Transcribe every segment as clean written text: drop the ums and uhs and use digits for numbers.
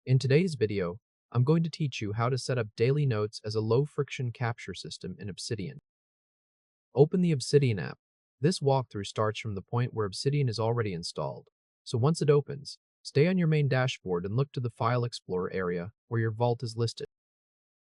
In today's video, I'm going to teach you how to set up daily notes as a low-friction capture system in Obsidian. Open the Obsidian app. This walkthrough starts from the point where Obsidian is already installed. So once it opens, stay on your main dashboard and look to the File Explorer area where your vault is listed.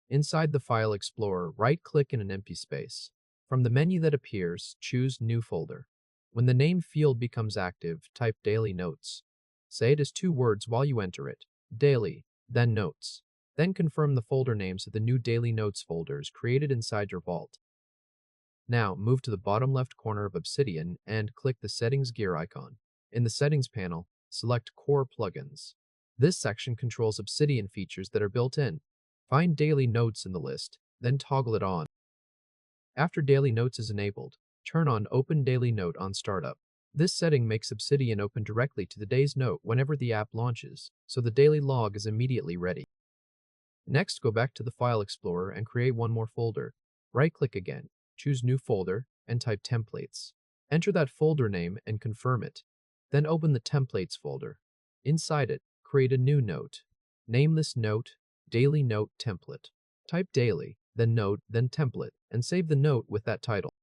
Inside the File Explorer, right-click in an empty space. From the menu that appears, choose New Folder. When the name field becomes active, type Daily Notes. Say it as 2 words while you enter it. Daily, then Notes. Then confirm the folder names of the new Daily Notes folders created inside your vault. Now, move to the bottom left corner of Obsidian and click the Settings gear icon. In the Settings panel, select Core Plugins. This section controls Obsidian features that are built in. Find Daily Notes in the list, then toggle it on. After Daily Notes is enabled, turn on Open Daily Note on startup. This setting makes Obsidian open directly to the day's note whenever the app launches, so the daily log is immediately ready. Next, go back to the File Explorer and create one more folder. Right-click again, choose New Folder, and type Templates. Enter that folder name and confirm it. Then open the Templates folder. Inside it, create a new note. Name this note Daily Note Template. Type Daily, then Note, then Template, and save the note with that title.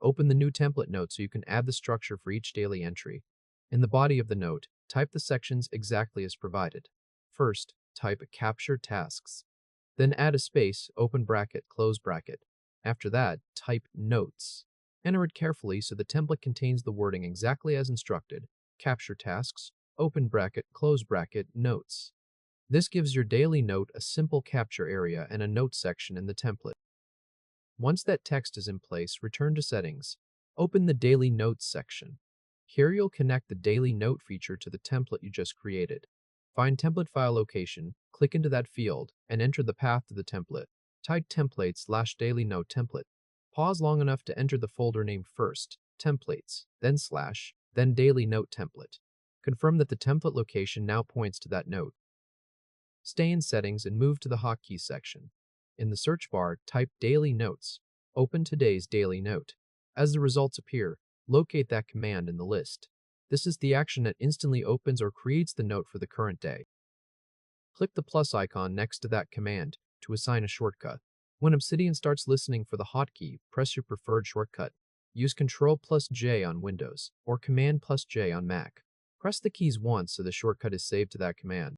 Open the new template note so you can add the structure for each daily entry. In the body of the note, type the sections exactly as provided. First, type Capture Tasks. Then add a space, open bracket, close bracket. After that, type Notes. Enter it carefully so the template contains the wording exactly as instructed. Capture Tasks, open bracket, close bracket, Notes. This gives your daily note a simple capture area and a note section in the template. Once that text is in place, return to Settings. Open the Daily Notes section. Here you'll connect the Daily Note feature to the template you just created. Find Template File Location, click into that field, and enter the path to the template. Type template/daily note template. Pause long enough to enter the folder name first, Templates, then /, then Daily Note Template. Confirm that the template location now points to that note. Stay in Settings and move to the Hotkeys section. In the search bar, type Daily Notes. Open today's daily note. As the results appear, locate that command in the list. This is the action that instantly opens or creates the note for the current day. Click the plus icon next to that command to assign a shortcut. When Obsidian starts listening for the hotkey, press your preferred shortcut. Use Ctrl+J on Windows or Command+J on Mac. Press the keys once so the shortcut is saved to that command.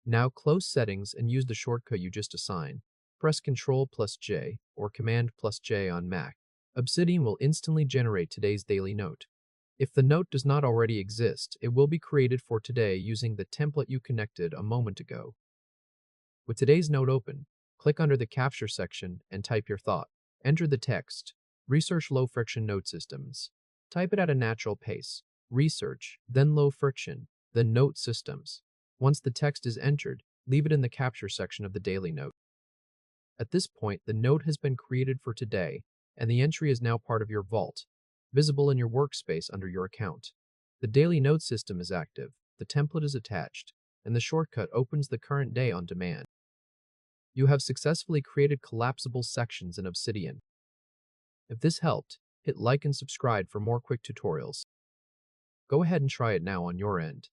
Now close Settings and use the shortcut you just assigned. Press Ctrl+J or Command+J on Mac. Obsidian will instantly generate today's daily note. If the note does not already exist, it will be created for today using the template you connected a moment ago. With today's note open, click under the Capture section and type your thought. Enter the text, Research Low Friction Note Systems. Type it at a natural pace. Research, then Low Friction, then Note Systems. Once the text is entered, leave it in the Capture section of the daily note. At this point, the note has been created for today, and the entry is now part of your vault, visible in your workspace under your account. The daily note system is active, the template is attached, and the shortcut opens the current day on demand. You have successfully created collapsible sections in Obsidian. If this helped, hit like and subscribe for more quick tutorials. Go ahead and try it now on your end.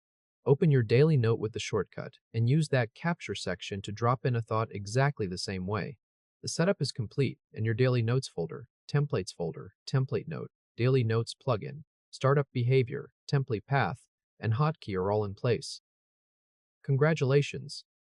Open your daily note with the shortcut and use that capture section to drop in a thought exactly the same way. The setup is complete, and your daily notes folder, templates folder, template note, daily notes plugin, startup behavior, template path, and hotkey are all in place. Congratulations!